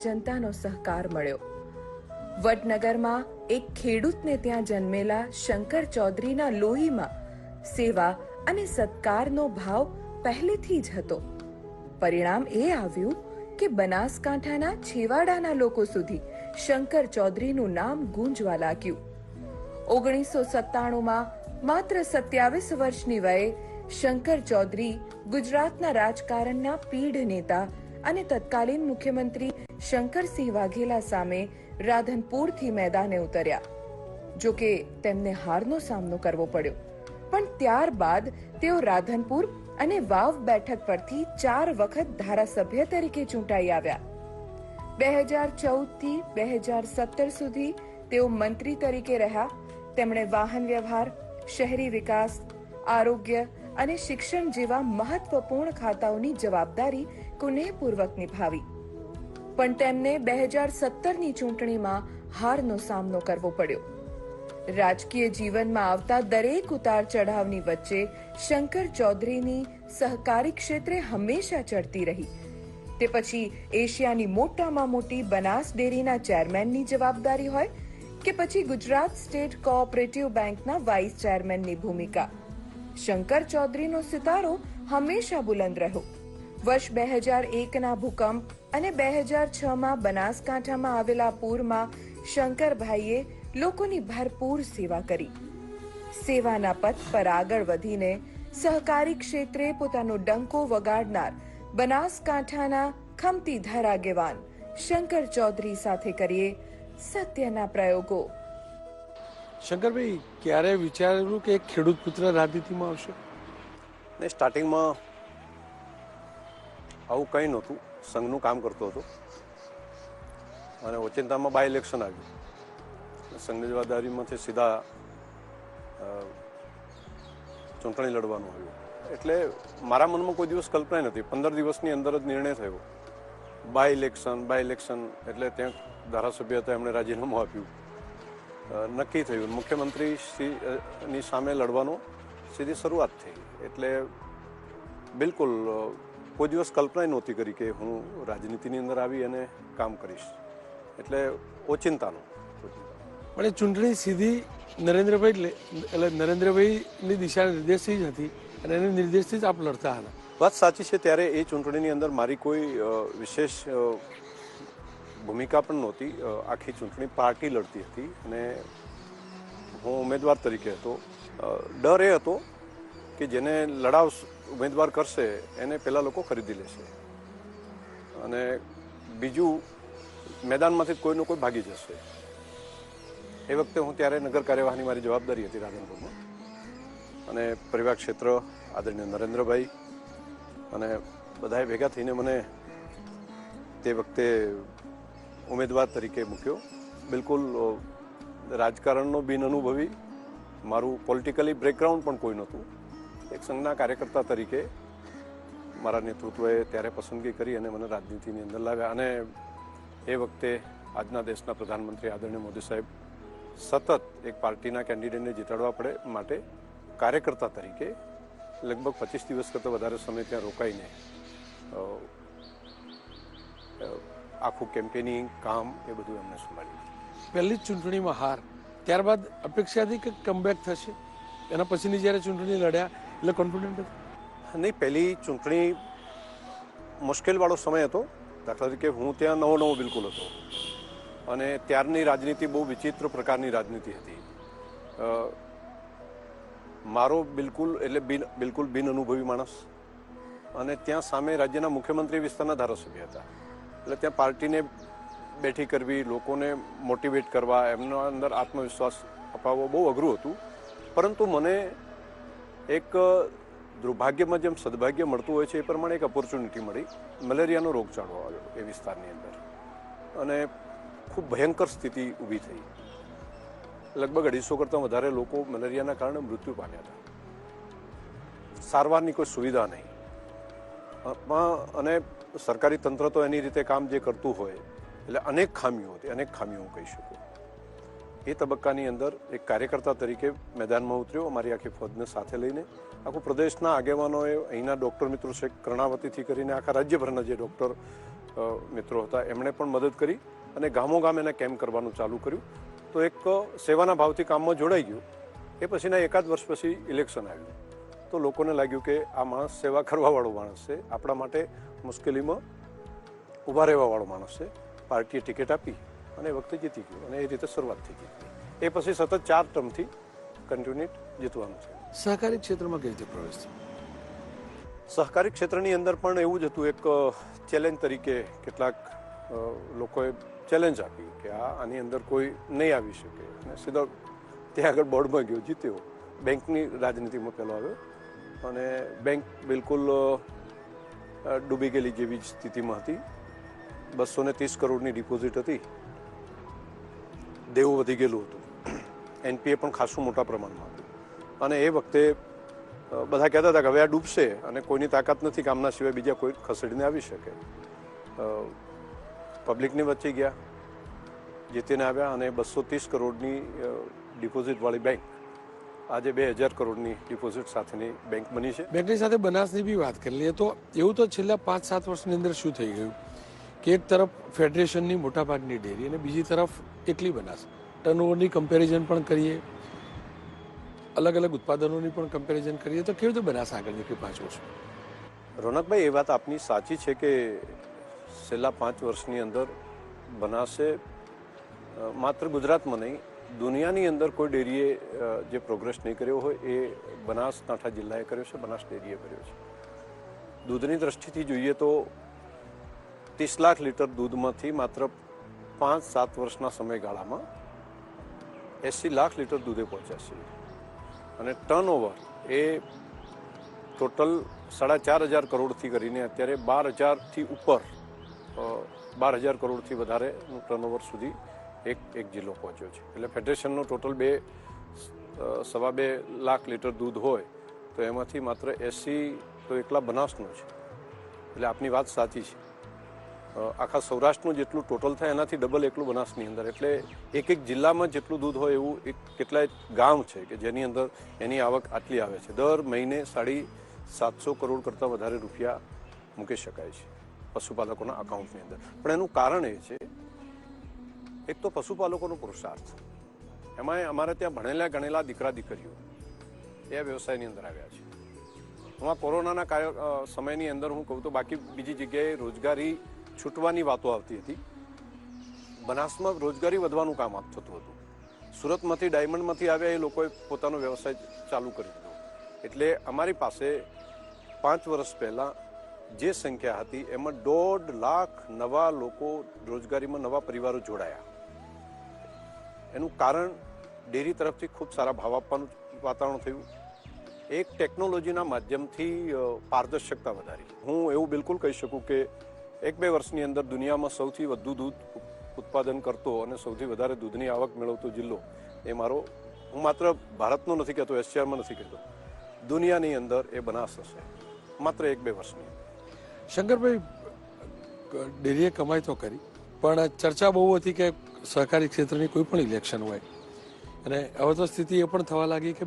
જનતાનો સહકાર મળ્યો. વડનગરમાં એક ખેડૂતને ત્યાં જન્મેલા શંકર ચૌધરીના લોહીમાં સેવા અને સત્કારનો ભાવ પહેલેથી જ હતો. પરિણામ એ આવ્યું કે બનાસકાંઠાના છેવાડાના લોકો સુધી શંકર ચૌધરીનું નામ ગૂંજવા લાગ્યું. 1997માં માત્ર 27 વર્ષની વયે શંકર ચૌધરી ગુજરાતના રાજકારણના પીઢ નેતા અને તત્કાલીન મુખ્યમંત્રી શંકરસિંહ વાઘેલા સામે રાધનપુરથી મેદાને ઉતર્યા. જો કે તેમને હારનો સામનો કરવો પડ્યો, પણ ત્યારબાદ તેઓ રાધનપુર અને વાવ બેઠક પરથી 4 વખત ધારાસભ્ય તરીકે ચૂંટાઈ આવ્યા. 2014થી 2017 સુધી તેઓ મંત્રી તરીકે રહ્યા. તેમણે વાહન વ્યવહાર, શહેરી વિકાસ, આરોગ્ય અને શિક્ષણ જેવા મહત્વપૂર્ણ ખાતાઓની જવાબદારી કુનેહપૂર્વક નિભાવી. પણ તેમને 2017ની ચૂંટણીમાં હારનો સામનો કરવો પડ્યો. રાજકીય જીવનમાં આવતા દરેક ઉતાર ચઢાવની વચ્ચે શંકર ચૌધરીની સહકારી ક્ષેત્રે હંમેશા ચડતી રહી. તે પછી એશિયાની મોટામાં મોટી બનાસ ડેરીના ચેરમેનની જવાબદારી હોય કે પછી ગુજરાત સ્ટેટ કોઓપરેટિવ બેંકના વાઇસ ચેરમેનની ભૂમિકા, શંકર ચૌધરીનો સિતારો હંમેશા બુલંદ રહ્યો. વર્ષ 2001ના ભૂકંપ અને 2006માં બનાસકાંઠામાં આવેલા પૂરમાં શંકરભાઈએ લોકોની ભરપૂર સેવા કરી. સેવાના પથ પર આગળ વધીને સહકારી ક્ષેત્રે પોતાનો ડંકો વગાડનાર બનાસકાંઠાના ખમતી ધરાગેવાન શંકર ચૌધરી સાથે કરીએ સત્યના પ્રયોગો. શંકરભાઈ, ક્યારે વિચારેલું કે એક ખેડૂત પુત્ર રાજનીતિમાં આવશે? ને સ્ટાર્ટિંગમાં આવું કંઈ નહોતું. સંઘનું કામ કરતો હતો અને ઓચિંતામાં બાય ઇલેક્શન આવ્યું. સંઘની જવાબદારીમાંથી સીધા ચૂંટણી લડવાનું આવ્યું. એટલે મારા મનમાં કોઈ દિવસ કલ્પના નથી. 15 દિવસની અંદર જ નિર્ણય થયો. બાય ઇલેક્શન એટલે ત્યાં ધારાસભ્ય હતા, એમણે રાજીનામું આપ્યું. નક્કી થયું મુખ્યમંત્રીની સામે લડવાનો સીધી શરૂઆત થઈ. એટલે બિલકુલ કોઈ દિવસ કલ્પના નહોતી કરી કે હું રાજનીતિની અંદર આવી અને કામ કરીશ. એટલે ઓચિંતાનું. પણ એ ચૂંટણી સીધી નરેન્દ્રભાઈની દિશા નિર્દેશથી જ હતી અને એને નિર્દેશથી જ આપ લડતા હતા. વાત સાચી છે. ત્યારે એ ચૂંટણીની અંદર મારી કોઈ વિશેષ ભૂમિકા પણ નહોતી. આખી ચૂંટણી પાર્ટી લડતી હતી અને હું ઉમેદવાર તરીકે હતો. ડર એ હતો કે જેને ઉમેદવાર કરશે એને પહેલાં લોકો ખરીદી લેશે અને બીજું મેદાનમાંથી કોઈનો કોઈ ભાગી જશે. એ વખતે હું ત્યારે નગર કાર્યવાહની મારી જવાબદારી હતી રાધનપુરમાં અને પરિવાર ક્ષેત્ર આદરણીય નરેન્દ્રભાઈ અને બધાએ ભેગા થઈને મને તે વખતે ઉમેદવાર તરીકે મૂક્યો. બિલકુલ રાજકારણનો બિન અનુભવી, મારું પોલિટિકલી બેકગ્રાઉન્ડ પણ કોઈ નહોતું. એક સંઘના કાર્યકર્તા તરીકે મારા નેતૃત્વએ ત્યારે પસંદગી કરી અને મને રાજનીતિની અંદર લાવ્યા. અને એ વખતે આજના દેશના પ્રધાનમંત્રી આદરણીય મોદી સાહેબ સતત એક પાર્ટીના કેન્ડિડેટને જીતાડવા પડે માટે કાર્યકર્તા તરીકે લગભગ 25 દિવસ કરતાં વધારે સમય ત્યાં રોકાઈને આખું કેમ્પેનિંગ કામ એ બધું એમને સંભાળ્યું. પહેલી જ ચૂંટણીમાં હાર, ત્યારબાદ અપેક્ષા હતી કે કમબેક થશે? એના પછીની જ્યારે ચૂંટણી લડ્યા એટલે કોન્ફિડન્ટ હતું? નહીં, પહેલી ચૂંટણી મુશ્કેલવાળો સમય હતો. દાખલા તરીકે હું ત્યાં નવો બિલકુલ હતો અને ત્યારની રાજનીતિ બહુ વિચિત્ર પ્રકારની રાજનીતિ હતી. મારો બિલકુલ બિન અનુભવી માણસ અને ત્યાં સામે રાજ્યના મુખ્યમંત્રી વિસ્તારના ધારાસભ્ય હતા. એટલે ત્યાં પાર્ટીને બેઠી કરવી, લોકોને મોટિવેટ કરવા, એમના અંદર આત્મવિશ્વાસ અપાવવો બહુ અઘરું હતું. પરંતુ મને એક દુર્ભાગ્યમાં જેમ સદભાગ્ય મળતું હોય છે એ પ્રમાણે એક ઓપોર્ચ્યુનિટી મળી. મલેરિયાનો રોગચાળો આવ્યો એ વિસ્તારની અંદર અને ખૂબ ભયંકર સ્થિતિ ઊભી થઈ. લગભગ 250 કરતાં વધારે લોકો મલેરિયાના કારણે મૃત્યુ પામ્યા હતા. સારવારની કોઈ સુવિધા નહીં અને સરકારી તંત્ર તો એની રીતે કામ જે કરતું હોય એટલે અનેક ખામીઓ હતી, અનેક ખામીઓ હું કહી શકું. એ તબક્કાની અંદર એક કાર્યકર્તા તરીકે મેદાનમાં ઉતર્યો, અમારી આખી ફોજને સાથે લઈને. આખું પ્રદેશના આગેવાનોએ, અહીંના ડૉક્ટર મિત્રો શેખ કર્ણાવતીથી કરીને આખા રાજ્યભરના જે ડૉક્ટર મિત્રો હતા એમણે પણ મદદ કરી અને ગામો ગામ એને કેમ્પ કરવાનું ચાલુ કર્યું. તો એક સેવાના ભાવથી કામમાં જોડાઈ ગયું. એ પછીના એકાદ વર્ષ પછી ઇલેક્શન આવ્યું તો લોકોને લાગ્યું કે આ માણસ સેવા કરવાવાળો માણસ છે, આપણા માટે મુશ્કેલીમાં ઊભા રહેવાવાળો માણસ છે. પાર્ટીએ ટિકિટ આપી અને એ વખતે જીતી ગયું અને એ રીતે શરૂઆત થઈ ગઈ. એ પછી સતત 4 ટર્મથી કન્ટિન્યુટ જીતવાનું છે. સહકારી ક્ષેત્રમાં કઈ રીતે પ્રવેશ થયો? સહકારી ક્ષેત્રની અંદર પણ એવું જ હતું. એક ચેલેન્જ તરીકે કેટલાક લોકોએ ચેલેન્જ આપી કે આની અંદર કોઈ નહીં આવી શકે અને સીધો ત્યાં આગળ બોર્ડમાં ગયો, જીત્યો. બેંકની રાજનીતિમાં પહેલો આવ્યો અને બેંક બિલકુલ ડૂબી ગયેલી જેવી સ્થિતિમાં હતી. 230 કરોડની ડિપોઝિટ હતી, દેવું વધી ગયેલું હતું, એનપીએ પણ ખાસું મોટા પ્રમાણમાં હતું અને એ વખતે બધા કહેતા હતા કે હવે આ ડૂબશે અને કોઈની તાકાત નથી કામના સિવાય બીજા કોઈ ખસેડીને આવી શકે. પબ્લિકની વચ્ચે ગયા, જીતીને આવ્યા અને 230 કરોડની ડિપોઝિટવાળી બેંક આજે 2000 કરોડની ડિપોઝિટ સાથેની બેંક બની છે. બેંકની સાથે બનાસની બી વાત કરી લઈએ તો એવું તો છેલ્લા 5-7 વર્ષની અંદર શું થઈ ગયું કે એક તરફ ફેડરેશનની મોટાભાગની ડેરી અને બીજી તરફ એકલી બનાસ. ટર્નઓવરની કમ્પેરિઝન પણ કરીએ, અલગ અલગ ઉત્પાદનોની પણ કમ્પેરિઝન કરીએ તો કેવી રીતે બનાસ આગળ નીકળી 5 વર્ષ? રોનકભાઈ, એ વાત આપની સાચી છે કે છેલ્લા 5 વર્ષની અંદર બનાસે માત્ર ગુજરાતમાં નહીં દુનિયાની અંદર કોઈ ડેરીએ જે પ્રોગ્રેસ નહીં કર્યો હોય એ બનાસકાંઠા જિલ્લાએ કર્યો છે, બનાસ ડેરીએ કર્યો છે. દૂધની દ્રષ્ટિથી જોઈએ તો 30 લાખ લીટર દૂધમાંથી માત્ર 5-7 વર્ષના સમયગાળામાં 80 લાખ લીટર દૂધે પહોંચ્યા છે અને ટર્નઓવર એ ટોટલ 4,500 કરોડથી કરીને અત્યારે 12,000થી ઉપર 12,000 કરોડથી વધારેનું ટર્નઓવર સુધી એક જિલ્લો પહોંચ્યો છે. એટલે ફેડરેશનનો ટોટલ 2.5 લાખ લીટર દૂધ હોય તો એમાંથી માત્ર 80 તો એકલા બનાસનું છે. એટલે આપની વાત સાચી છે. આખા સૌરાષ્ટ્રનું જેટલું ટોટલ થાય એનાથી ડબલ એકલું બનાસની અંદર. એટલે એક જિલ્લામાં જેટલું દૂધ હોય એવું કેટલાય ગામ છે કે જેની અંદર એની આવક આટલી આવે છે. દર મહિને 750 કરોડ કરતાં વધારે રૂપિયા મૂકી શકાય છે પશુપાલકોના અકાઉન્ટની અંદર. પણ એનું કારણ એ છે, એક તો પશુપાલકોનો પુરુષાર્થ, એમાંય અમારે ત્યાં ભણેલા ગણેલા દીકરા દીકરીઓ એ વ્યવસાયની અંદર આવ્યા છે. હું આ કોરોનાના સમયની અંદર હું કહું તો બાકી બીજી જગ્યાએ રોજગારી છૂટવાની વાતો આવતી હતી, બનાસમાં રોજગારી વધવાનું કામ થતું હતું. સુરતમાંથી ડાયમંડમાંથી આવ્યા એ લોકોએ પોતાનો વ્યવસાય ચાલુ કરી દીધો. એટલે અમારી પાસે 5 વર્ષ પહેલાં જે સંખ્યા હતી એમાં 1.5 લાખ નવા લોકો રોજગારીમાં, નવા પરિવારો જોડાયા. એનું કારણ ડેરી તરફથી ખૂબ સારા ભાવ આપવાનું વાતાવરણ થયું. એક ટેકનોલોજીના માધ્યમથી પારદર્શકતા વધારી. હું એવું બિલકુલ કહી શકું કે 1-2 વર્ષની અંદર દુનિયામાં સૌથી વધુ દૂધ ઉત્પાદન કરતો અને સૌથી વધારે દૂધની આવક મેળવતો જિલ્લો એ મારો, હું માત્ર ભારતનો નથી કહેતો, એશિયામાં નથી કહેતો, દુનિયાની અંદર એ બનાસ હશે માત્ર 1-2 વર્ષની. શંકરભાઈ, ડેરીએ કમાઈ તો કરી પણ ચર્ચા બહુ હતી કે સહકારી ક્ષેત્રની કોઈ પણ ઇલેક્શન હોય અને હવે તો સ્થિતિ એ પણ થવા લાગી કે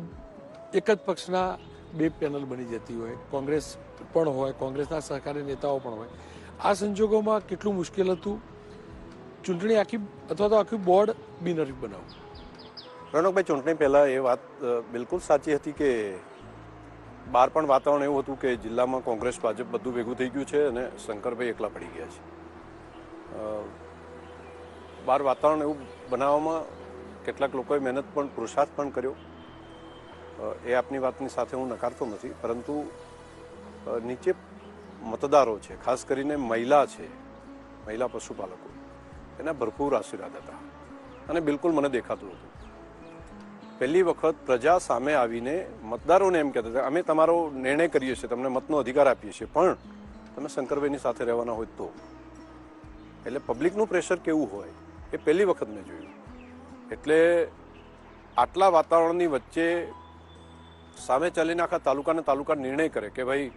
એક જ પક્ષના 2 પેનલ બની જતી હોય, કોંગ્રેસ પણ હોય, કોંગ્રેસના સહકારી નેતાઓ પણ હોય. આ સંજોગોમાં કેટલું મુશ્કેલ હતું ચૂંટણી આખી અથવા તો આખી બોર્ડ બિનહરીફ બનાવવું? રણકભાઈ, ચૂંટણી પહેલાં એ વાત બિલકુલ સાચી હતી કે બહાર પણ વાતાવરણ એવું હતું કે જિલ્લામાં કોંગ્રેસ ભાજપ બધું ભેગું થઈ ગયું છે અને શંકરભાઈ એકલા પડી ગયા છે. બહાર વાતાવરણ એવું બનાવવામાં કેટલાક લોકોએ મહેનત પણ, પુરુષાર્થ પણ કર્યો. એ આપની વાતની સાથે હું નકારતો નથી, પરંતુ નીચે મતદારો છે, ખાસ કરીને મહિલા છે, મહિલા પશુપાલકો, એના ભરપૂર આશીર્વાદ હતા અને બિલકુલ મને દેખાતું હતું. પહેલી વખત પ્રજા સામે આવીને મતદારોને એમ કહેતા હતા અમે તમારો નિર્ણય કરીએ છીએ, તમને મતનો અધિકાર આપીએ છીએ, પણ તમે શંકરભાઈની સાથે રહેવાના હોય તો. એટલે પબ્લિકનું પ્રેશર કેવું હોય એ પહેલી વખત મેં જોયું. એટલે આટલા વાતાવરણની વચ્ચે સામે ચાલીને આખા તાલુકા નિર્ણય કરે કે ભાઈ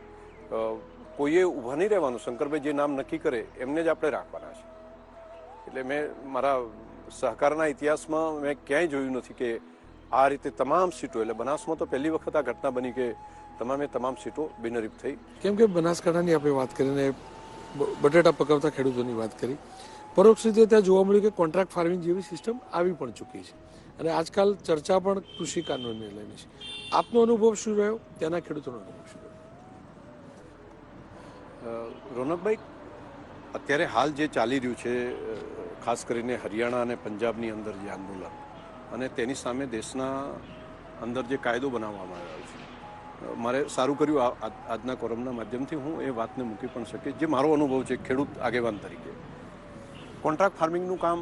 કોઈએ ઊભા નહીં રહેવાનું, શંકરભાઈ જે નામ નક્કી કરે એમને જ આપણે રાખવાના છે. એટલે મેં મારા સહકારના ઇતિહાસમાં મેં ક્યાંય જોયું નથી કે આ રીતે તમામ સીટો, એટલે બનાસમાં તો પહેલી વખત આ ઘટના બની કે તમામ સીટો બિનહરીફ થઈ. કેમ કે બનાસકાંઠાની આપણે વાત કરીને બટેટા પકવતા ખેડૂતોની વાત કરી. પરોક્ષ રીતે ત્યાં જોવા મળ્યું કે કોન્ટ્રાક્ટ ફાર્મિંગ જેવી સિસ્ટમ આવી પણ ચૂકી છે અને આજકાલ ચર્ચા પણ કૃષિ કાનૂનને લઈને છે. આપનો અનુભવ શું રહ્યો, ત્યાંના ખેડૂતોનો અનુભવ શું રહ્યો? રોનકભાઈ, અત્યારે હાલ જે ચાલી રહ્યું છે, ખાસ કરીને હરિયાણા અને પંજાબની અંદર જે આંદોલન અને તેની સામે દેશના અંદર જે કાયદો બનાવવામાં આવ્યો છે, મારે સારું કર્યું આજના કોરમના માધ્યમથી હું એ વાતને મૂકી પણ શકીશ. જે મારો અનુભવ છે ખેડૂત આગેવાન તરીકે, કોન્ટ્રાક્ટ ફાર્મિંગનું કામ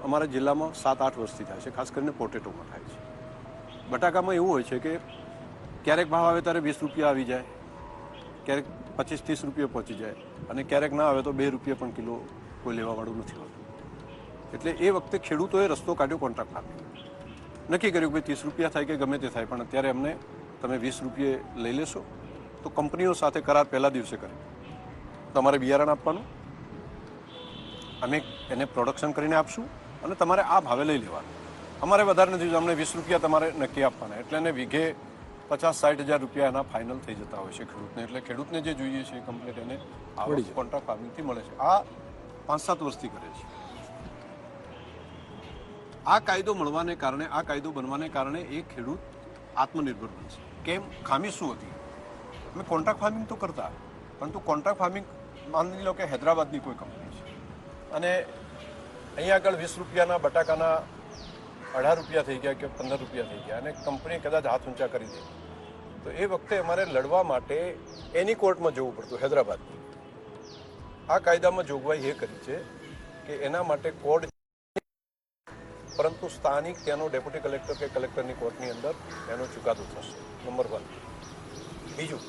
અમારા જિલ્લામાં 7-8 વર્ષથી થાય છે. ખાસ કરીને પોટેટોમાં થાય છે. બટાકામાં એવું હોય છે કે ક્યારેક ભાવ આવે ત્યારે 20 રૂપિયા આવી જાય, ક્યારેક 25-30 રૂપિયા પહોંચી જાય અને ક્યારેક ના આવે તો 2 રૂપિયા પણ કિલો કોઈ લેવાવાળું નથી હોતું. એટલે એ વખતે ખેડૂતોએ રસ્તો કાઢ્યો કોન્ટ્રાક્ટ ફાર્મિંગ. નક્કી કર્યું કે 30 રૂપિયા થાય કે ગમે તે થાય, પણ અત્યારે અમને તમે 20 રૂપિયે લઈ લેશો તો કંપનીઓ સાથે કરાર પહેલા દિવસે કરે. તમારે બિયારણ આપવાનું, અમે એને પ્રોડક્શન કરીને આપશું અને તમારે આ ભાવે લઈ લેવાનું. અમારે વધારે નથી, અમને 20 રૂપિયા તમારે નક્કી આપવાના. એટલે એને વીઘે 50-60 હજાર રૂપિયા એના ફાઇનલ થઈ જતા હોય છે ખેડૂતને. એટલે ખેડૂતને જે જોઈએ છે કમ્પ્લીટ એને કોન્ટ્રાક્ટ ફાર્મિંગથી મળે છે. આ 5-7 વર્ષથી કરે છે. આ કાયદો મળવાને કારણે, આ કાયદો બનવાને કારણે એ ખેડૂત આત્મનિર્ભર બનશે. કેમ? ખામી શું હતી? અમે કોન્ટ્રાક્ટ ફાર્મિંગ તો કરતા, પરંતુ કોન્ટ્રાક્ટ ફાર્મિંગ માની લો કે હૈદરાબાદની કોઈ કંપની છે અને અહીંયા આગળ 20 રૂપિયાના બટાકાના 18 રૂપિયા થઈ ગયા કે 15 રૂપિયા થઈ ગયા અને કંપની કદાચ હાથ ઊંચા કરી દે, તો એ વખતે અમારે લડવા માટે એની કોર્ટમાં જવું પડતું હૈદરાબાદની. આ કાયદામાં જોગવાઈ એ કરી છે કે એના માટે કોર્ટ, પરંતુ સ્થાનિક ત્યાંનો ડેપ્યુટી કલેક્ટર કે કલેક્ટરની કોર્ટની અંદર એનો ચુકાદો થશે. નંબર 1. બીજું,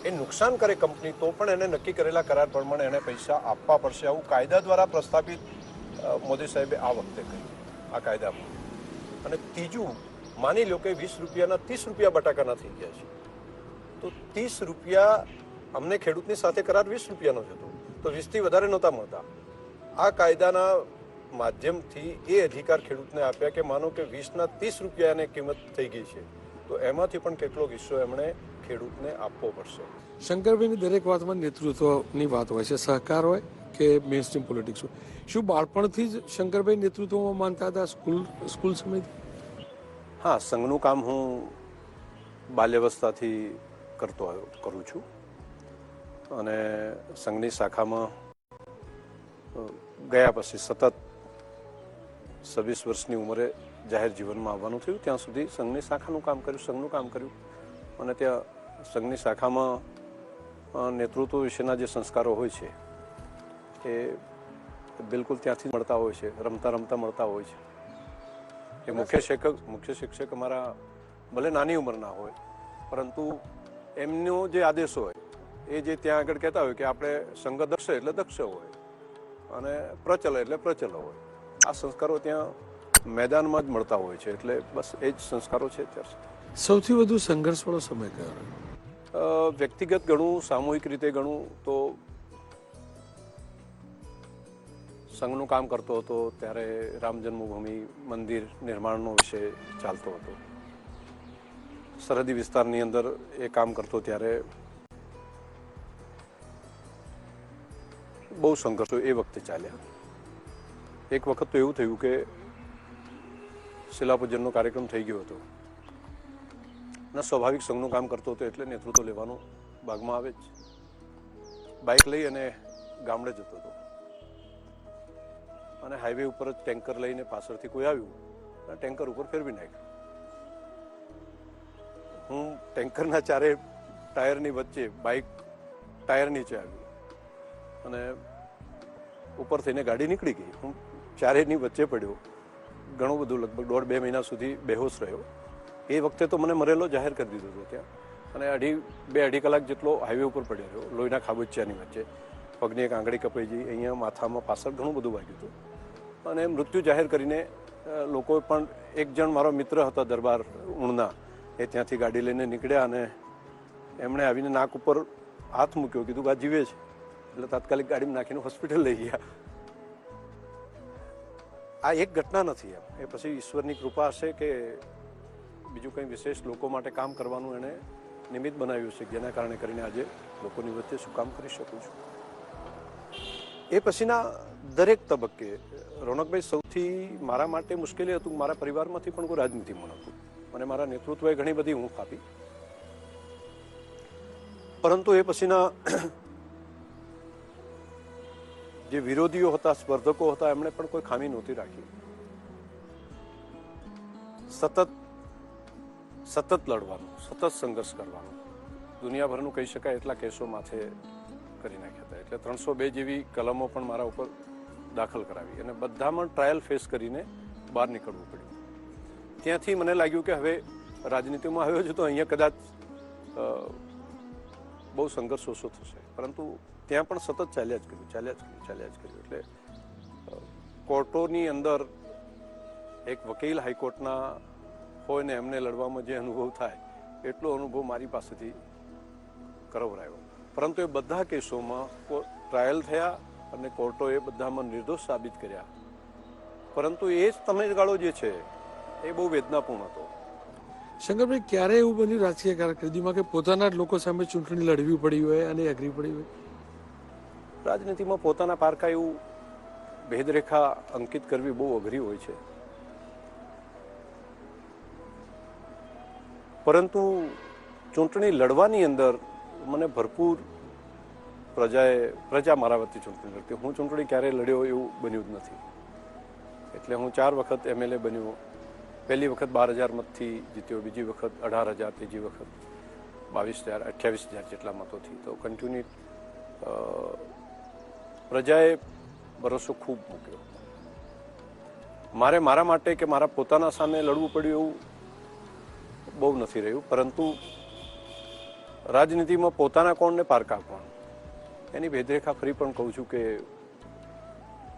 એ નુકસાન કરે કંપની તો પણ એને નક્કી કરેલા કરાર પ્રમાણે એને પૈસા આપવા પડશે. આવું કાયદા દ્વારા પ્રસ્થાપિત મોદી સાહેબે આ વખતે કર્યું આ કાયદામાં. અને ત્રીજું, માની લો કે 20 રૂપિયાના 30 રૂપિયા બટાકાના થઈ ગયા છે, તો 30 રૂપિયા અમને ખેડૂતની સાથે કરાર 20 રૂપિયાનો જ હતો, તો 20થી વધારે નહોતા મળતા. આ કાયદાના માધ્યમથી એ અધિકાર ખેડૂતને આપ્યા કે માનો કે 20ના 30 રૂપિયાની કિંમત થઈ ગઈ છે, તો એમાંથી પણ કેટલોક હિસ્સો એમણે ખેડૂતને આપવો પડશે. શંકરભાઈની દરેક વાતમાં નેતૃત્વની વાત હોય છે, સહકાર હોય કે મેઇનસ્ટ્રીમ પોલિટિક્સ હોય. શું બાળપણથી જ શંકરભાઈ નેતૃત્વમાં માનતા હતા સ્કૂલ સમયથી? હા, સંઘનું કામ હું બાલ્યાવસ્થાથી કરું છું અને સંઘની શાખામાં ગયા પછી સતત 26 વર્ષની ઉંમરે જાહેર જીવનમાં આવવાનું થયું. ત્યાં સુધી સંઘની શાખાનું કામ કર્યું, સંઘનું કામ કર્યું અને ત્યાં સંઘની શાખામાં નેતૃત્વ વિશેના જે સંસ્કારો હોય છે એ બિલકુલ ત્યાંથી મળતા હોય છે, રમતા રમતા મળતા હોય છે. એ મુખ્ય શિક્ષક અમારા ભલે નાની ઉંમરના હોય, પરંતુ એમનો જે આદેશ હોય એ જે ત્યાં આગળ કહેતા હોય કે આપણે સંઘ દક્ષ એટલે દક્ષ હોય અને પ્રચલ એટલે પ્રચલ હોય. આ સંસ્કારો ત્યાં મેદાનમાં જ મળતા હોય છે. એટલે બસ એ જ સંસ્કારો છે અત્યાર સુધી. સૌથી વધુ સંઘર્ષવાળો સમય કયો રહ્યો? વ્યક્તિગત ગણું, સામૂહિક રીતે ગણું તો સંઘનું કામ કરતો હતો ત્યારે રામ જન્મભૂમિ મંદિર નિર્માણનો વિષય ચાલતો હતો. સરહદી વિસ્તારની અંદર એ કામ કરતો ત્યારે બહુ સંઘર્ષો એ વખતે ચાલ્યા. એક વખત તો એવું થયું કે શિલાપૂજનનો કાર્યક્રમ થઈ ગયો હતો અને સ્વાભાવિક સંઘનું કામ કરતો હતો એટલે નેતૃત્વ લેવાનું ભાગમાં આવે જ. બાઇક લઈ અને ગામડે જતો હતો અને હાઈવે ઉપર જ ટેન્કર લઈને પાછળથી કોઈ આવ્યું અને ટેન્કર ઉપર ફેરવી નાખ્યું. હું ટેન્કરના ચારે ટાયરની વચ્ચે બાઇક ટાયર નીચે આવ્યું અને ઉપર થઈને ગાડી નીકળી ગઈ. હું ચારેયની વચ્ચે પડ્યો. ઘણું બધું, લગભગ 1.5-2 મહિના સુધી બેહોશ રહ્યો. એ વખતે તો મને મરેલો જાહેર કરી દીધો હતો ત્યાં અને 2-2.5 કલાક જેટલો હાઈવે ઉપર પડ્યો રહ્યો, લોહીના ખાબોચિયાની વચ્ચે. પગની એક આંગળી કપાઈ ગઈ, અહીંયા માથામાં પાછળ ઘણું બધું વાગ્યું હતું અને મૃત્યુ જાહેર કરીને લોકો પણ, એક જણ મારો મિત્ર હતો દરબાર ઉણના, એ ત્યાંથી ગાડી લઈને નીકળ્યા અને એમણે આવીને નાક ઉપર હાથ મૂક્યો, કીધું કે આ જીવે છે. એટલે તાત્કાલિક ગાડીમાં નાખીને હોસ્પિટલ લઈ ગયા. આ એક ઘટના નથી એમ, એ પછી ઈશ્વરની કૃપા હશે કે બીજું કંઈ વિશેષ લોકો માટે કામ કરવાનું એને નિમિત્ત બનાવ્યું છે, જેના કારણે કરીને આજે લોકોની વચ્ચે શું કામ કરી શકું છું. એ પછીના દરેક તબક્કે રોનકભાઈ સૌથી મારા માટે મુશ્કેલી હતું, મારા પરિવારમાંથી પણ કોઈ રાજનીતિમાં નહોતું અને મારા નેતૃત્વએ ઘણી બધી ઊંઘ આપી. પરંતુ એ પછીના જે વિરોધીઓ હતા, સ્પર્ધકો હતા, એમણે પણ કોઈ ખામી નહોતી રાખી. સતત લડવાનું, સતત સંઘર્ષ કરવાનું, દુનિયાભરનું કહી શકાય એટલા કેસો માથે કરી નાખ્યા હતા. એટલે 302 જેવી કલમો પણ મારા ઉપર દાખલ કરાવી અને બધામાં ટ્રાયલ ફેસ કરીને બહાર નીકળવું પડ્યું. ત્યાંથી મને લાગ્યું કે હવે રાજનીતિમાં આવ્યો છું તો અહીંયા કદાચ બહુ સંઘર્ષ ઓછો થશે. પરંતુ ત્યાં પણ સતત ચાલ્યા જ કર્યું. એટલે કોર્ટોની અંદર એક વકીલ હાઈકોર્ટના હોય ને એમને લડવામાં જે અનુભવ થાય એટલો અનુભવ મારી પાસેથી કરવરાયો. પરંતુ એ બધા કેસોમાં ટ્રાયલ થયા અને કોર્ટોએ બધામાં નિર્દોષ સાબિત કર્યા. પરંતુ એ જ સમયગાળો જે છે એ બહુ વેદનાપૂર્ણ હતો. શંકરભાઈ, ક્યારે એવું બન્યું રાજકીય કારકિર્દીમાં કે પોતાના જ લોકો સામે ચૂંટણી લડવી પડી હોય અને અઘરી પડી હોય? રાજનીતિમાં પોતાના પારખા એવું ભેદરેખા અંકિત કરવી બહુ અઘરી હોય છે. પરંતુ ચૂંટણી લડવાની અંદર મને ભરપૂર પ્રજા મારા વતી ચૂંટણી લડતી. હું ચૂંટણી ક્યારેય લડ્યો એવું બન્યું જ નથી. એટલે હું 4 વખત MLA બન્યો. પહેલી વખત 12,000 મતથી જીત્યો, બીજી વખત 18,000, ત્રીજી વખત 22,000, 28,000 જેટલા મતોથી. તો કન્ટિન્યુ પ્રજાએ ભરોસો ખૂબ મૂક્યો. મારા માટે કે મારા પોતાના સામે લડવું પડ્યું એવું બહુ નથી રહ્યું. પરંતુ રાજનીતિમાં પોતાના કોણ ને પારકા કોણ એની ભેદરેખા ફરી પણ કહું છું કે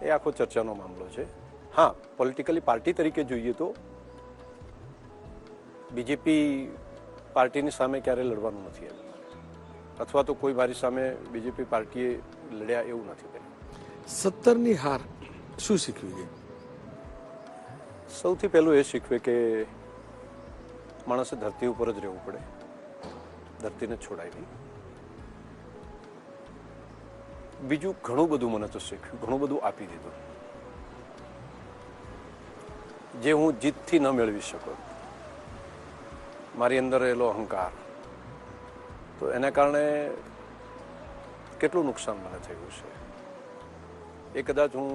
એ આખો ચર્ચાનો મામલો છે. હા, પોલિટિકલી પાર્ટી તરીકે જોઈએ તો બીજેપી પાર્ટીની સામે ક્યારે લડવાનું નથી આવ્યું, અથવા તો કોઈ મારી સામે બીજેપી પાર્ટીએ લડ્યા એવું નથી કર્યું. 17ની હાર શું શીખવી ગઈ? સૌથી પહેલું એ શીખવે કે માણસે ધરતી ઉપર જ રહેવું પડે, ધરતીને છોડાય નહીં. બીજું ઘણું બધું મને તો શીખ્યું, ઘણું બધું આપી દીધું જે હું જીતથી ન મેળવી શકું. મારી અંદર રહેલો અહંકાર, તો એના કારણે કેટલું નુકસાન મને થયું છે. એ કદાચ હું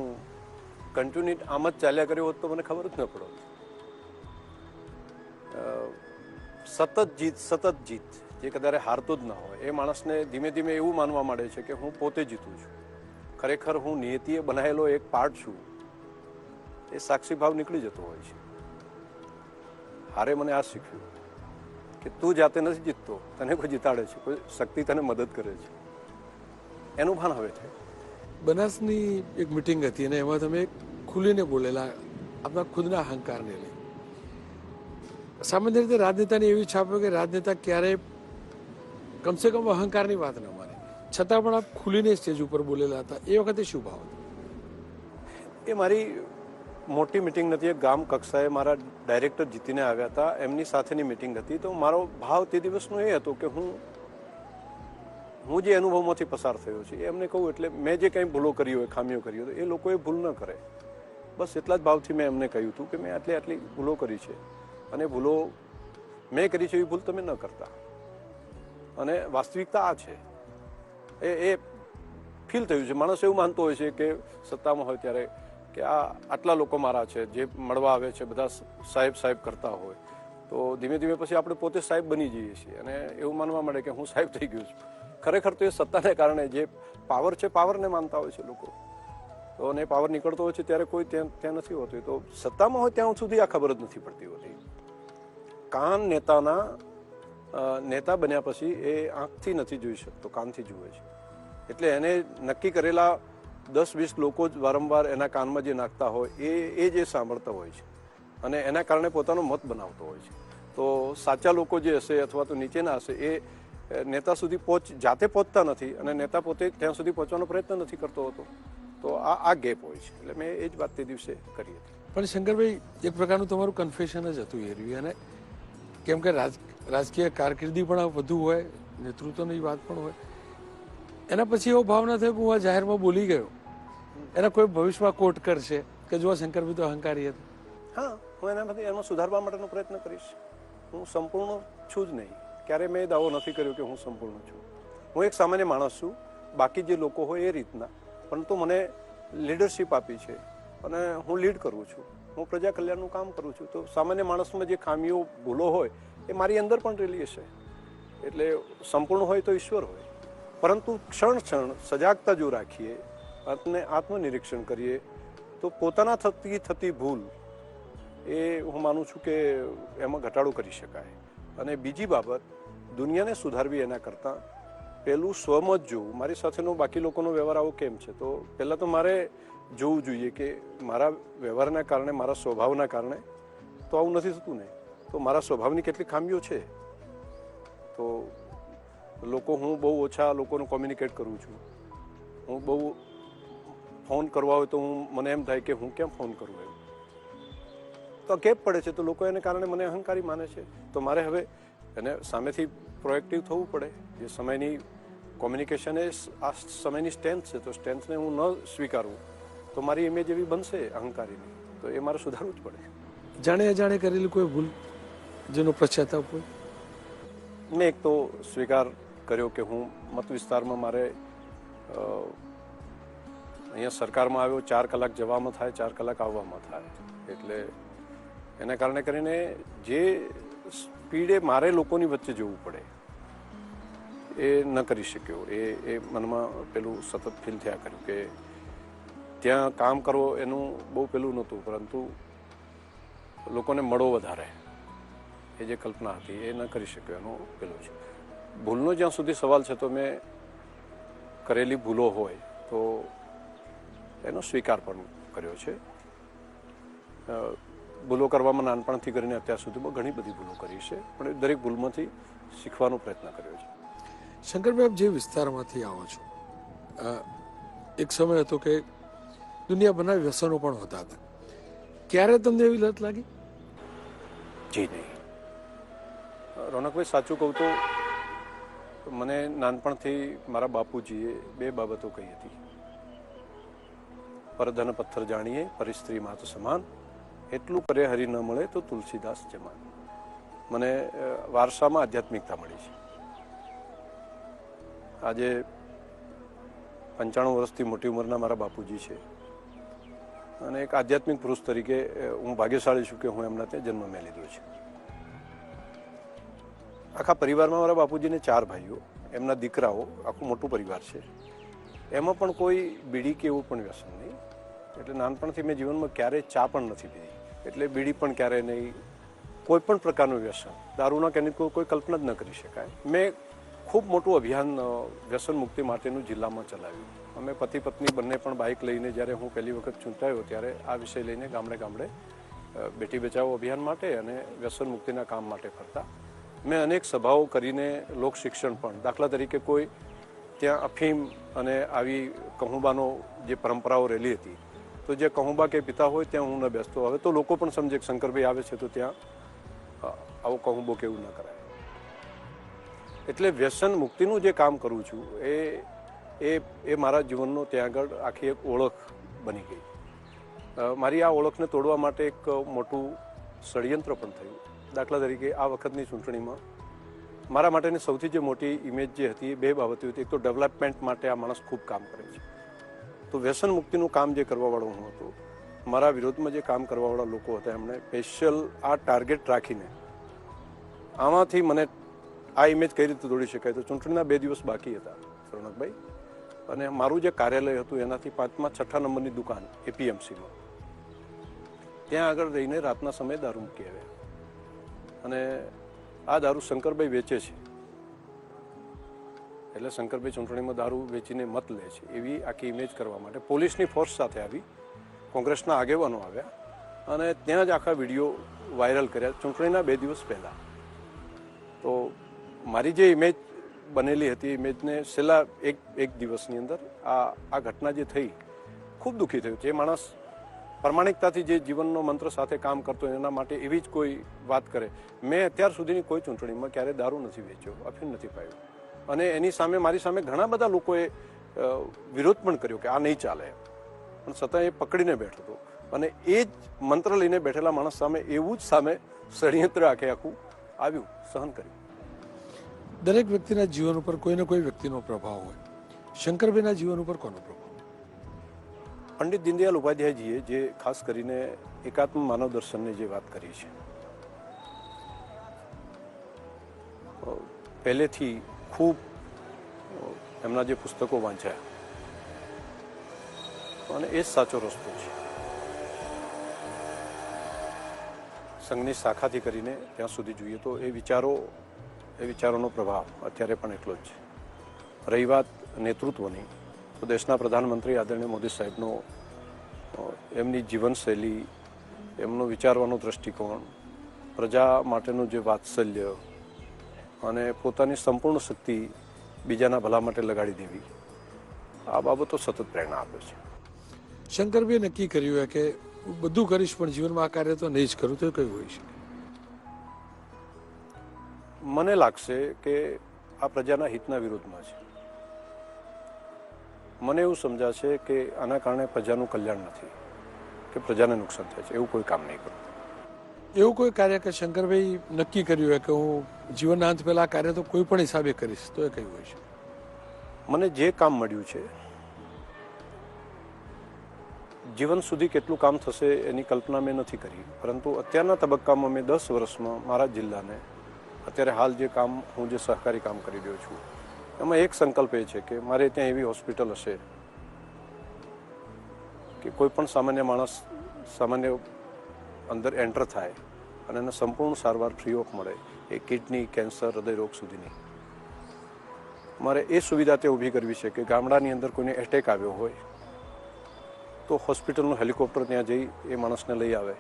કન્ટિન્યુ આમ જ ચાલ્યા કર્યો હોત તો મને ખબર જ ન પડત. સતત જીત જે કદાચ હારતો જ ના હોય એ માણસને ધીમે ધીમે એવું માનવા માંડે છે કે હું પોતે જીતું છું. ખરેખર હું નિયતિએ બનાવેલો એક પાર્ટ છું એ સાક્ષી ભાવ નીકળી જતો હોય છે. હારે મને આ શીખ્યું કે તું જાતે નથી જીતતો, તને કોઈ જીતાડે છે, કોઈ શક્તિ તને મદદ કરે છે. એનું ભાન હવે થાય. બનાસની એક મિટિંગ હતી અને એમાં તમે ખુલીને બોલેલા આપણા ખુદના અહંકારને લઈ. સામાન્ય રીતે રાજનેતાની એવી છાપ હોય કે રાજનેતા ક્યારેય કમસે કમ અહંકારની વાત ન માને, છતાં પણ આપ ખુલીને સ્ટેજ ઉપર બોલેલા હતા. એ વખતે શું ભાવ હતો? એ મારી મોટી મિટિંગ નથી. એક ગામ કક્ષાએ મારા ડાયરેક્ટર જીતીને આવ્યા હતા, એમની સાથેની મિટિંગ હતી. તો મારો ભાવ તે દિવસનો એ હતો કે હું જે અનુભવમાંથી પસાર થયો છું એમને કહું. એટલે મેં જે કંઈ ભૂલો કરી હોય, ખામીઓ કરી હોય, એ લોકોએ ભૂલ ન કરે, બસ એટલા જ ભાવથી મેં એમને કહ્યું હતું કે મેં આટલી ભૂલો કરી છે અને ભૂલો મેં કરી છે એવી ભૂલ તમે ન કરતા. અને વાસ્તવિકતા આ છે. એ ફીલ થયું છે. માણસ એવું માનતો હોય છે કે સત્તામાં હોય ત્યારે કે આટલા લોકો મારા છે, જે મળવા આવે છે બધા સાહેબ કરતા હોય, તો ધીમે ધીમે પછી આપણે પોતે સાહેબ બની જઈએ છીએ અને એવું માનવા મળે કે હું સાહેબ થઈ ગયો છું. ખરેખર તો એ સત્તાને કારણે જે પાવર છે, પાવરને માનતા હોય છે લોકો. તો અને પાવર નીકળતો હોય છે ત્યારે કોઈ ત્યાં નથી હોતું. તો સત્તામાં હોય ત્યાં સુધી આ ખબર જ નથી પડતી હોતી. કાન નેતા બન્યા પછી એ આંખથી નથી જોઈ શકતો, કાનથી જુએ છે. એટલે એને નક્કી કરેલા 10-20 લોકો જ વારંવાર એના કાનમાં જે નાખતા હોય એ જે સાંભળતા હોય છે અને એના કારણે પોતાનો મત બનાવતો હોય છે. તો સાચા લોકો જે હશે અથવા તો નીચેના હશે એ નેતા સુધી જાતે પહોંચતા નથી અને નેતા પોતે ત્યાં સુધી પહોંચવાનો પ્રયત્ન નથી કરતો હોતો. તો આ ગેપ હોય છે. એટલે મેં એ જ વાત તે દિવસે કરી હતી. પણ શંકરભાઈ, એક પ્રકારનું તમારું કન્ફેશન જ હતું એ રહ્યું. અને કેમ કે રાજકીય કારકિર્દી પણ વધુ હોય, નેતૃત્વની વાત પણ હોય, એના પછી એવો ભાવ ના થયો કે હું આ જાહેરમાં બોલી ગયો એના કોઈ ભવિષ્યમાં કોટ કરશે કે જો શંકરભાઈ તો અહંકારી હતા? હા, હું એનામાંથી એમાં સુધારવા માટેનો પ્રયત્ન કરીશ. હું સંપૂર્ણ છું જ નહીં. ક્યારે મેં દાવો નથી કર્યો કે હું સંપૂર્ણ છું. હું એક સામાન્ય માણસ છું, બાકી જે લોકો હોય એ રીતના. પરંતુ મને લીડરશિપ આપી છે અને હું લીડ કરું છું. હું પ્રજા કલ્યાણનું કામ કરું છું. તો સામાન્ય માણસમાં જે ખામીઓ ભૂલો હોય એ મારી અંદર પણ રહેલી હશે. એટલે સંપૂર્ણ હોય તો ઈશ્વર હોય, પરંતુ ક્ષણ સજાગતા જો રાખીએ અને આત્મનિરીક્ષણ કરીએ તો પોતાના થતી ભૂલ એ હું માનું છું કે એમાં ઘટાડો કરી શકાય. અને બીજી બાબત, દુનિયાને સુધારવી એના કરતાં પહેલું સ્વમ જ જોવું. મારી સાથેનો બાકી લોકોનો વ્યવહાર આવો કેમ છે, તો પહેલાં તો મારે જોવું જોઈએ કે મારા વ્યવહારના કારણે, મારા સ્વભાવના કારણે તો આવું નથી થતું ને. તો મારા સ્વભાવની કેટલી ખામીઓ છે. તો હું બહુ ઓછા લોકોને કોમ્યુનિકેટ કરું છું. હું બહુ ફોન કરવા હોય તો મને એમ થાય કે હું કેમ ફોન કરું એમ. તો ગેપ પડે છે, તો લોકો એને કારણે મને અહંકારી માને છે. તો મારે હવે એને સામેથી પ્રોએક્ટિવ થવું પડે. જે સમયની કોમ્યુનિકેશન એ આ સમયની સ્ટ્રેન્થ છે, તો સ્ટ્રેન્થને હું ન સ્વીકારું તો મારી ઇમેજ એવી બનશે અહંકારીની. તો એ મારે સુધારવું જ પડે. જાણે અજાણે કરેલી કોઈ ભૂલ જેનો પશ્ચાતાપ હોય? મેં એક તો સ્વીકાર કર્યો કે હું મત વિસ્તારમાં મારે અહીંયા સરકારમાં આવ્યો, 4 કલાક જવામાં થાય, 4 કલાક આવવામાં થાય. એટલે એના કારણે કરીને જે સ્પીડે મારે લોકોની વચ્ચે જવું પડે એ ન કરી શક્યો. એ મનમાં પેલું સતત ફીલ થયા કર્યું કે ત્યાં કામ કરવો એનું બહુ પેલું નહોતું, પરંતુ લોકોને મળો વધારે એ જે કલ્પના હતી એ ન કરી શક્યો. એનું પેલું છે. ભૂલનો જ્યાં સુધી સવાલ છે, તો મેં કરેલી ભૂલો હોય તો એનો સ્વીકાર પણ કર્યો છે. ભૂલો કરવામાં નાનપણથી કરીને અત્યાર સુધીમાં ઘણી બધી ભૂલો કરી છે, પણ દરેક ભૂલમાંથી શીખવાનો પ્રયત્ન કર્યો છે. શંકરભાઈ, આપ જે વિસ્તારમાંથી આવો છો, એક સમય હતો કે દુનિયાભરના વ્યસનો પણ હોતા હતા. ક્યારે તમને એવી લત લાગી? જી નહીં રોનકભાઈ, સાચું કહું તો મને નાનપણથી મારા બાપુજીએ 2 બાબતો કહી હતી. પરધન પથ્થર જાણીએ, પરિસ્ત્રી માત સમાન, એટલું કરે હરી ન મળે તો તુલસીદાસ જમાન. મને વારસામાં આધ્યાત્મિકતા મળી છે. આજે 95 વર્ષથી મોટી ઉંમરના મારા બાપુજી છે અને એક આધ્યાત્મિક પુરુષ તરીકે હું ભાગ્યશાળી છું કે હું એમના ત્યાં જન્મ મેં લીધો છે. આખા પરિવારમાં મારા બાપુજીને 4 ભાઈઓ, એમના દીકરાઓ, આખું મોટું પરિવાર છે. એમાં પણ કોઈ બીડી કે એવું પણ વ્યસન નહીં. એટલે નાનપણથી મેં જીવનમાં ક્યારેય ચા પણ નથી પીધી, એટલે બીડી પણ ક્યારેય નહીં. કોઈ પણ પ્રકારનું વ્યસન, દારૂના કેની કોઈ કલ્પના જ ન કરી શકાય. મેં ખૂબ મોટું અભિયાન વ્યસન મુક્તિ માટેનું જિલ્લામાં ચલાવ્યું. અમે પતિ પત્ની બંને પણ બાઇક લઈને, જ્યારે હું પહેલી વખત ચૂંટાયો ત્યારે આ વિષય લઈને ગામડે ગામડે બેટી બચાવો અભિયાન માટે અને વ્યસન મુક્તિના કામ માટે ફરતા. મેં અનેક સભાઓ કરીને લોક શિક્ષણ પણ, દાખલા તરીકે કોઈ ત્યાં અફીમ અને આવી કહુંબાનો જે પરંપરાઓ રહેલી હતી, તો જે કહુંબા કે પિતા હોય ત્યાં હું ન બેસતો. હવે તો લોકો પણ સમજે કે શંકરભાઈ આવે છે તો ત્યાં આવો કહુંબો કે એવું ન કરાય. એટલે વ્યસન મુક્તિનું જે કામ કરું છું એ મારા જીવનનો ત્યાં આગળ આખી એક ઓળખ બની ગઈ. મારી આ ઓળખને તોડવા માટે એક મોટું ષડયંત્ર પણ થયું. દાખલા તરીકે આ વખતની ચૂંટણીમાં મારા માટેની સૌથી જે મોટી ઇમેજ જે હતી એ 2 બાબતો હતી. એક તો ડેવલપમેન્ટ માટે આ માણસ ખૂબ કામ કરે છે, તો વ્યસન મુક્તિનું કામ જે કરવાવાળો હું હતો, મારા વિરોધમાં જે કામ કરવાવાળા લોકો હતા, એમણે સ્પેશિયલ આ ટાર્ગેટ રાખીને આમાંથી મને આ ઇમેજ કઈ રીતે દોડી શકાય. તો ચૂંટણીના 2 દિવસ બાકી હતા રોનકભાઈ, અને મારું જે કાર્યાલય હતું એનાથી 5મા 6ઠા નંબરની દુકાન એપીએમસીમાં, ત્યાં આગળ રહીને રાતના સમયે દારૂ મૂકી આવ્યા. અને આ દારૂ શંકરભાઈ વેચે છે, એટલે શંકરભાઈ ચૂંટણીમાં દારૂ વેચીને મત લે છે, એવી આખી ઇમેજ કરવા માટે પોલીસની ફોર્સ સાથે આવી, કોંગ્રેસના આગેવાનો આવ્યા અને ત્યાં જ આખા વિડીયો વાયરલ કર્યા ચૂંટણીના 2 દિવસ પહેલાં. તો મારી જે ઇમેજ બનેલી હતી, ઇમેજને છેલ્લા એક દિવસની અંદર આ ઘટના જે થઈ, ખૂબ દુઃખી થયું. જે માણસ પ્રામાણિકતાથી જે જીવનનો મંત્ર સાથે કામ કરતો એના માટે એવી જ કોઈ વાત કરે. મેં અત્યાર સુધીની કોઈ ચૂંટણીમાં ક્યારેય દારૂ નથી વેચ્યો, અફીણ નથી પાયું, અને એની સામે મારી સામે ઘણા બધા લોકોએ વિરોધ પણ કર્યો કે આ નહીં ચાલે. પણ છતાં એ પકડીને બેઠો હતો અને એ જ મંત્ર લઈને બેઠેલા માણસ સામે એવું જ સામે ષડયંત્ર આખું આવ્યું, સહન કર્યું. દરેક વ્યક્તિના જીવન ઉપર કોઈને કોઈ વ્યક્તિનો પ્રભાવ હોય. શંકરભાઈના જીવન ઉપર કોનો પ્રભાવ? પંડિત દીનદયાળ ઉપાધ્યાયજીએ જે ખાસ કરીને એકાત્મ માનવ દર્શનની જે વાત કરી છે, પહેલેથી ખૂબ એમના જે પુસ્તકો વાંચ્યા અને એ જ સાચો રસ્તો છે. સંઘની શાખાથી કરીને ત્યાં સુધી જોઈએ તો એ વિચારોનો પ્રભાવ અત્યારે પણ એટલો જ છે. રહી વાત નેતૃત્વની, તો દેશના પ્રધાનમંત્રી આદરણીય મોદી સાહેબનો એમની જીવનશૈલી, એમનો વિચારવાનો દ્રષ્ટિકોણ, પ્રજા માટેનું જે વાત્સલ્ય અને પોતાની સંપૂર્ણ શક્તિ બીજાના ભલા માટે લગાડી દેવી, આ બાબતો સતત પ્રેરણા આપે છે. શંકરભાઈએ નક્કી કર્યું હોય કે બધું કરીશ પણ જીવનમાં આ કાર્ય તો નહીં જ કરું, તો એ કયું હોય શકે? મને લાગશે કે આ પ્રજાના હિતના વિરોધમાં છે. મને એવું સમજાશે કે આના કારણે પ્રજાનું કલ્યાણ નથી, કે પ્રજાને નુકસાન થાય છે, એવું કોઈ કામ નહીં કરું. એવું કોઈ કાર્ય કે શંકરભાઈ નક્કી કર્યું હોય કે હું જીવનના અંત પહેલા આ કાર્ય તો કોઈ પણ હિસાબે કરીશ, તો એ કયું હોય છે? મને જે કામ મળ્યું છે, જીવન સુધી કેટલું કામ થશે એની કલ્પના મેં નથી કરી, પરંતુ અત્યારના તબક્કામાં મેં 10 વર્ષમાં મારા જિલ્લાને અત્યારે હાલ જે કામ હું જે સહકારી કામ કરી રહ્યો છું, એમાં એક સંકલ્પ એ છે કે મારે ત્યાં એવી હોસ્પિટલ હશે કે કોઈ પણ સામાન્ય માણસ સામાન્ય અંદર એન્ટર થાય અને એને સંપૂર્ણ સારવાર ફ્રી ઓફ મળે, એ કિડની, કેન્સર, હૃદયરોગ સુધીની. મારે એ સુવિધા તે ઊભી કરવી છે કે ગામડાની અંદર કોઈને એટેક આવ્યો હોય તો હોસ્પિટલનું હેલિકોપ્ટર ત્યાં જઈ એ માણસને લઈ આવે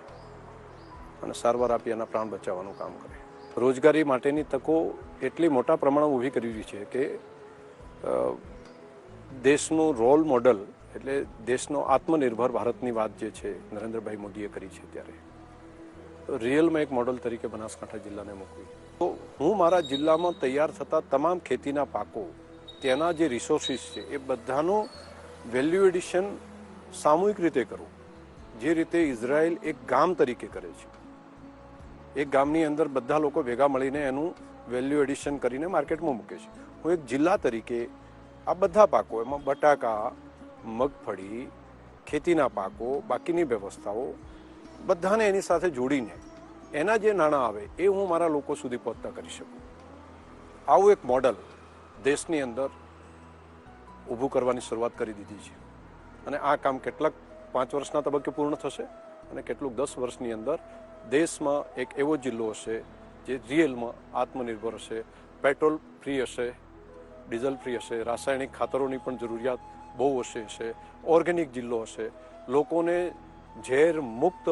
અને સારવાર આપી એના પ્રાણ બચાવવાનું કામ કરે. રોજગારી માટેની તકો એટલી મોટા પ્રમાણમાં ઊભી કરવી છે કે દેશનું રોલ મોડલ એટલે દેશનો આત્મનિર્ભર ભારતની વાત જે છે નરેન્દ્રભાઈ મોદીએ કરી છે, ત્યારે રિયલમાં એક મોડલ તરીકે બનાસકાંઠા જિલ્લાને મૂકવી. તો હું મારા જિલ્લામાં તૈયાર થતા તમામ ખેતીના પાકો, તેના જે રિસોર્સિસ છે, એ બધાનું વેલ્યુ એડિશન સામૂહિક રીતે કરું. જે રીતે ઇઝરાયલ એક ગામ તરીકે કરે છે, એક ગામની અંદર બધા લોકો ભેગા મળીને એનું વેલ્યુ એડિશન કરીને માર્કેટમાં મૂકે છે, હું એક જિલ્લા તરીકે આ બધા પાકો, એમાં બટાકા, મગફળી, ખેતીના પાકો, બાકીની વ્યવસ્થાઓ બધાને એની સાથે જોડીને એના જે નાણાં આવે એ હું મારા લોકો સુધી પહોંચતા કરી શકું. આવું એક મોડલ દેશની અંદર ઊભું કરવાની શરૂઆત કરી દીધી છે. અને આ કામ કેટલાક 5 વર્ષના તબક્કે પૂર્ણ થશે અને કેટલુંક 10 વર્ષની અંદર દેશમાં એક એવો જિલ્લો હશે જે રિયલમાં આત્મનિર્ભર હશે, પેટ્રોલ ફ્રી હશે, ડીઝલ ફ્રી હશે, રાસાયણિક ખાતરોની પણ જરૂરિયાત બહુ ઓછી હશે, ઓર્ગેનિક જિલ્લો હશે, લોકોને ઝેર મુક્ત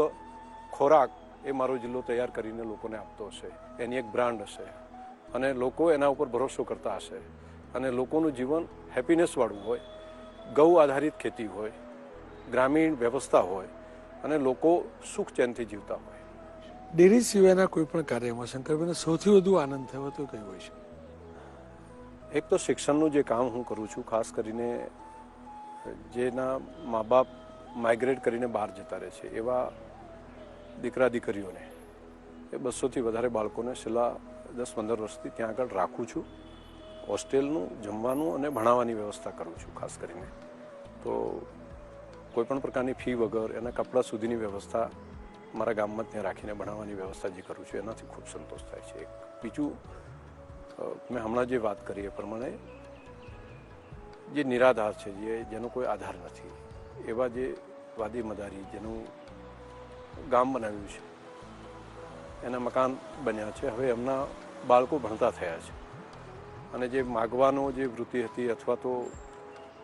ખોરાક એ મારો જિલ્લો તૈયાર કરીને લોકોને આપતો હશે, એની એક બ્રાન્ડ હશે અને લોકો એના ઉપર ભરોસો કરતા હશે અને લોકોનું જીવન હેપીનેસવાળું હોય, ગૌ આધારિત ખેતી હોય, ગ્રામીણ વ્યવસ્થા હોય અને લોકો સુખ ચેનથી જીવતા હોય. ડેરી સિવાયના કોઈ પણ કાર્યમાં શંકરભાઈને સૌથી વધુ આનંદ થયો તો કયું હોય છે? એક તો શિક્ષણનું જે કામ હું કરું છું, ખાસ કરીને જેના મા બાપ માઇગ્રેટ કરીને બહાર જતા રહે છે એવા દીકરા દીકરીઓને, એ 200થી વધારે બાળકોને છેલ્લા 10-15 વર્ષથી ત્યાં આગળ રાખું છું. હોસ્ટેલનું, જમવાનું અને ભણાવવાની વ્યવસ્થા કરું છું. ખાસ કરીને તો કોઈપણ પ્રકારની ફી વગર એના કપડાં સુધીની વ્યવસ્થા મારા ગામમાં ત્યાં રાખીને ભણાવવાની વ્યવસ્થા જે કરું છું એનાથી ખૂબ સંતોષ થાય છે. બીજું, મેં હમણાં જે વાત કરી એ પ્રમાણે જે નિરાધાર છે, જેનો કોઈ આધાર નથી, એવા જે વાદી મદારી જેનું ગામ બનાવ્યું છે, એના મકાન બન્યા છે, હવે એમના બાળકો ભણતા થયા છે અને જે માગવાનો જે વૃત્તિ હતી અથવા તો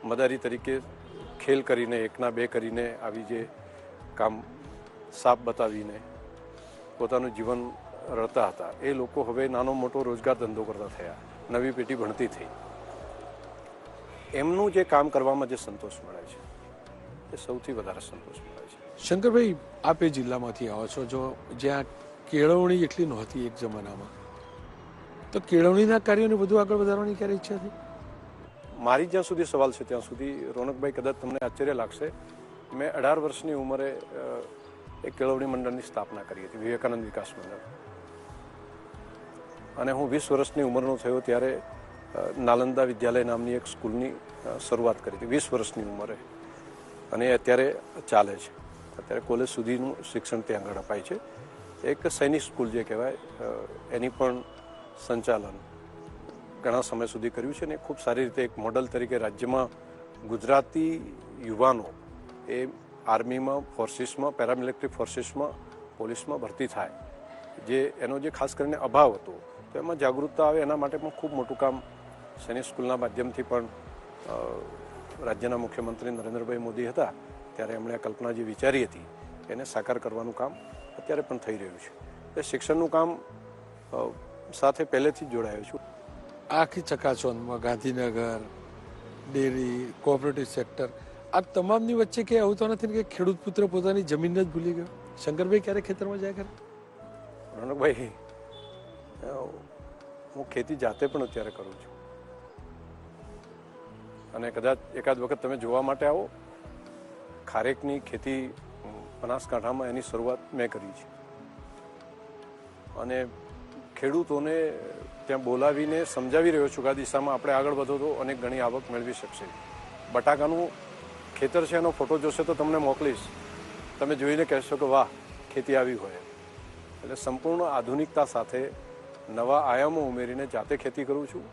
મદારી તરીકે ખેલ કરીને 1ના 2 કરીને આવી જે કામ સાપ બતાવીને પોતાનું જીવન રળતા હતા, એ લોકો હવે નાનો મોટો રોજગાર ધંધો કરતા થયા, નવી પેઢી ભણતી થઈ. એમનું જે કામ કરવામાં જે સંતોષ મળે છે એ સૌથી વધારે સંતોષ મળે છે. શંકરભાઈ, આપ એ જિલ્લામાંથી આવો છો જો જ્યાં કેળવણી એટલી નહોતી એક જમાનામાં, તો કેળવણીના કાર્યોને બધું આગળ વધારવાની ક્યારે ઈચ્છા થઈ? મારી જ્યાં સુધી સવાલ છે ત્યાં સુધી, રોનકભાઈ, કદાચ તમને આશ્ચર્ય લાગશે, મેં 18 વર્ષની ઉંમરે એક કેળવણી મંડળની સ્થાપના કરી હતી, વિવેકાનંદ વિકાસ મંડળ. અને હું 20 વર્ષની ઉંમરનો થયો ત્યારે નાલંદા વિદ્યાલય નામની એક સ્કૂલની શરૂઆત કરી હતી 20 વર્ષની ઉંમરે, અને એ અત્યારે ચાલે છે. અત્યારે કોલેજ સુધીનું શિક્ષણ ત્યાં આગળ અપાય છે. એક સૈનિક સ્કૂલ જે કહેવાય એની પણ સંચાલન ઘણા સમય સુધી કર્યું છે, અને ખૂબ સારી રીતે એક મોડલ તરીકે રાજ્યમાં ગુજરાતી યુવાનો એ આર્મીમાં, ફોર્સિસમાં, પેરામિલિટરી ફોર્સિસમાં, પોલીસમાં ભરતી થાય, જે એનો જે ખાસ કરીને અભાવ હતો, તો એમાં જાગૃતતા આવે એના માટે પણ ખૂબ મોટું કામ સૈનિક સ્કૂલના માધ્યમથી પણ રાજ્યના મુખ્યમંત્રી નરેન્દ્રભાઈ મોદી હતા ત્યારે એમણે આ કલ્પના જે વિચારી હતી એને સાકાર કરવાનું કામ અત્યારે પણ થઈ રહ્યું છે. એ શિક્ષણનું કામ સાથે પહેલેથી જ જોડાયો છું. આખી ચકાચોંધમાં ગાંધીનગર, ડેરી, કોઓપરેટિવ સેક્ટર, આ તમામની વચ્ચે કે આવું તો નથી કે ખેડૂત પુત્ર પોતાની જમીન જ ભૂલી ગયો? શંકરભાઈ ક્યારે ખેતરમાં જાય ખરા? રોનકભાઈ, હું ખેતી જાતે પણ અત્યારે કરું છું, અને કદાચ એકાદ વખત તમે જોવા માટે આવો. ખારેકની ખેતી બનાસકાંઠામાં એની શરૂઆત મેં કરી છે, અને ખેડૂતોને ત્યાં બોલાવીને સમજાવી રહ્યો છું કે આ દિશામાં આપણે આગળ વધો તો અનેક ગણી આવક મેળવી શકશે. બટાકાનું ખેતર છે, એનો ફોટો જોશે તો તમને મોકલીશ, તમે જોઈને કહેશો કે વાહ, ખેતી આવી હોય. એટલે સંપૂર્ણ આધુનિકતા સાથે નવા આયામો ઉમેરીને જાતે ખેતી કરું છું.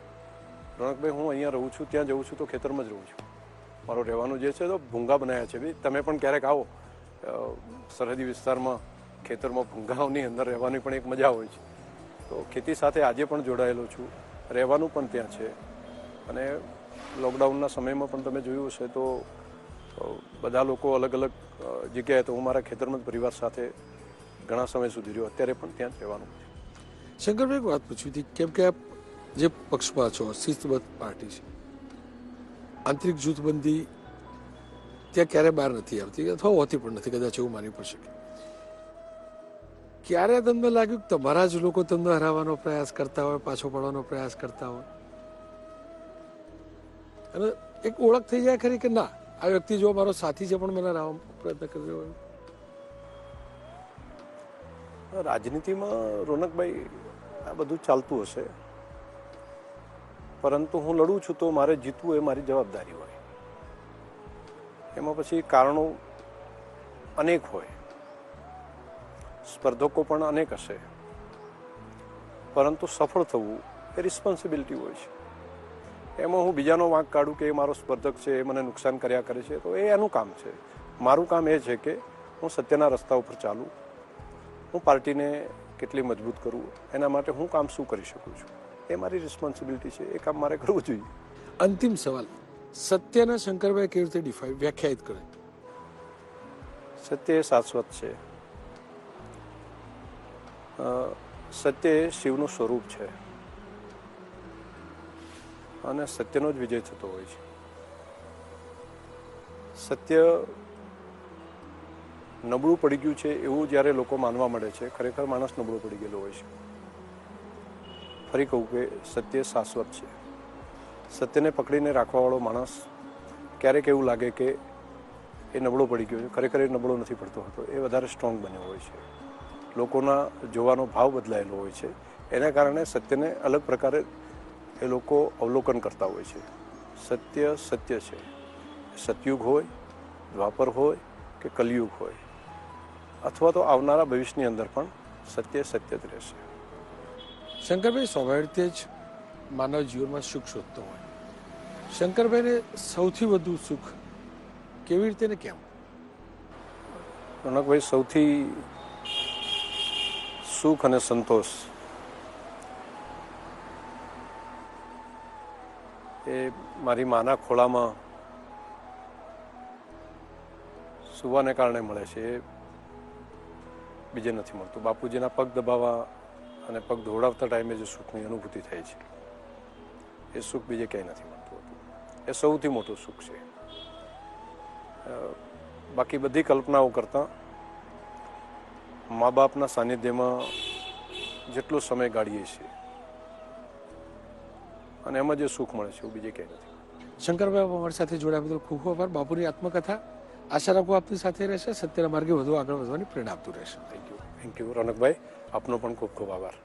રોનકભાઈ, હું અહીંયા રહું છું, ત્યાં જઉં છું તો ખેતરમાં જ રહું છું. મારો રહેવાનું જે છે તો ભૂંગા બનાવ્યા છે. ભાઈ, તમે પણ ક્યારેક આવો સરહદી વિસ્તારમાં, ખેતરમાં ભૂંગાઓની અંદર રહેવાની પણ એક મજા હોય છે. તો ખેતી સાથે આજે પણ જોડાયેલો છું, રહેવાનું પણ ત્યાં છે. અને લોકડાઉનના સમયમાં પણ તમે જોયું હશે તો બધા લોકો અલગ અલગ જગ્યાએ, તો હું મારા ખેતરમાં જ પરિવાર સાથે ઘણા સમય સુધી રહ્યો, અત્યારે પણ ત્યાં જ રહેવાનું છે. શંકરભાઈ, એક વાત પૂછવી હતી, કેમ કે આપ જે પક્ષમાં છો, શિસ્તબદ્ધ પાર્ટી છે, આંતરિક જૂથબંધી ત્યાં ક્યારે બહાર નથી આવતી, અથવા હોતી પણ નથી, કદાચ એવું માનવું પડશે. ક્યારે તમને લાગ્યું કે તમારા જ લોકો તમને હરાવવાનો પ્રયાસ કરતા હોય, પાછો પડવાનો પ્રયાસ કરતા હોય, અને એક ઓળખ થઈ જાય ખરી કે ના, આ વ્યક્તિ જો મારો સાથી છે પણ મને હરાવવાનો પ્રયત્ન કરી રહ્યો હોય? રાજનીતિમાં રોનકભાઈ આ બધું ચાલતું હશે, પરંતુ હું લડું છું તો મારે જીતવું એ મારી જવાબદારી હોય. એમાં પછી કારણો અનેક હોય, સ્પર્ધકો પણ અનેક હશે, પરંતુ સફળ થવું એ રિસ્પોન્સિબિલિટી હોય છે. એમાં હું બીજાનો વાંક કાઢું કે એ મારો સ્પર્ધક છે, એ મને નુકસાન કર્યા કરે છે, તો એ એનું કામ છે. મારું કામ એ છે કે હું સત્યના રસ્તા ઉપર ચાલું, હું પાર્ટીને કેટલી મજબૂત કરું, એના માટે હું કામ શું કરી શકું છું, એ મારી રિસ્પોન્સિબિલિટી છે. એ કામ મારે કરવું જોઈએ. અંતિમ સવાલ, સત્યના શંકરભાઈ કેવી રીતે વ્યાખ્યાયિત કરે? સત્ય એ શાશ્વત છે. સત્ય એ શિવનું સ્વરૂપ છે, અને સત્યનો જ વિજય થતો હોય છે. સત્ય નબળું પડી ગયું છે એવું જ્યારે લોકો માનવા મળે છે, ખરેખર માણસ નબળો પડી ગયેલો હોય છે. ફરી કહું કે સત્ય શાશ્વત છે. સત્યને પકડીને રાખવાવાળો માણસ ક્યારેક એવું લાગે કે એ નબળો પડી ગયો છે, ખરેખર એ નબળો નથી પડતો હતો, એ વધારે સ્ટ્રોંગ બન્યો હોય છે. લોકોના જોવાનો ભાવ બદલાયેલો હોય છે, એના કારણે સત્યને અલગ પ્રકારે એ લોકો અવલોકન કરતા હોય છે. સત્ય સત્ય છે. સતયુગ હોય, દ્વાપર હોય કે કલયુગ હોય, અથવા તો આવનારા ભવિષ્યની અંદર પણ સત્ય સત્ય જ રહેશે. શંકરભાઈ સ્વાભાવિક રીતે જ માનવ જીવનમાં સુખ શોધતો હોય. શંકરભાઈને સૌથી વધુ સુખ કેવી રીતે ને કેમ? રોનકભાઈ, સૌથી સુખ અને સંતોષ એ મારી માના ખોળામાં સુવાને કારણે મળે છે. એ બીજે નથી મળતું. બાપુજીના પગ દબાવવા અને પગ ધોવડાવતા ટાઈમે જે સુખની અનુભૂતિ થાય છે, એ સુખ બીજે ક્યાંય નથી મળતું હતું. એ સૌથી મોટું સુખ છે. બાકી બધી કલ્પનાઓ કરતાં મા બાપના સાનિધ્યમાં જેટલો સમય ગાળીએ છીએ અને એમાં જે સુખ મળે છે એવું બીજે ક્યાંય નથી. શંકરભાઈ, અમારી સાથે જોડાયા બદલ ખૂબ ખૂબ આભાર. બાપુની આત્મકથા આશા રાખું આપની સાથે રહેશે, સત્યના માર્ગે વધુ આગળ વધવાની પ્રેરણા આપતું રહેશે. થેન્ક યુ રોનકભાઈ, આપનો પણ ખૂબ ખૂબ આભાર.